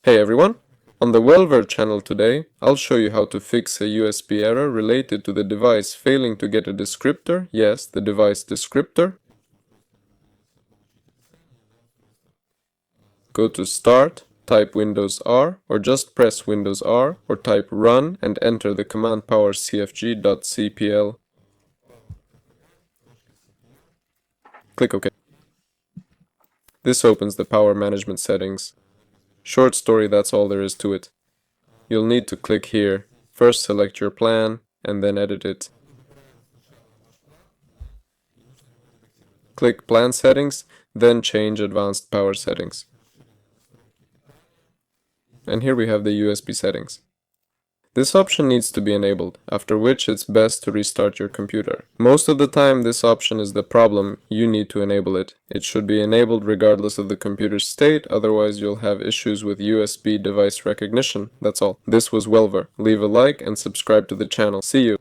Hey everyone! On the Welver channel today, I'll show you how to fix a USB error related to the device failing to get a descriptor, yes, the device descriptor. Go to Start, type Windows R, or just press Windows R, or type Run and enter the command powercfg.cpl. Click OK. This opens the power management settings. Short story, that's all there is to it. You'll need to click here. First select your plan, and then edit it. Click Plan Settings, then change Advanced Power Settings. And here we have the USB settings. This option needs to be enabled, after which it's best to restart your computer. Most of the time this option is the problem, you need to enable it. It should be enabled regardless of the computer's state, otherwise you'll have issues with USB device recognition. That's all. This was Welver. Leave a like and subscribe to the channel. See you!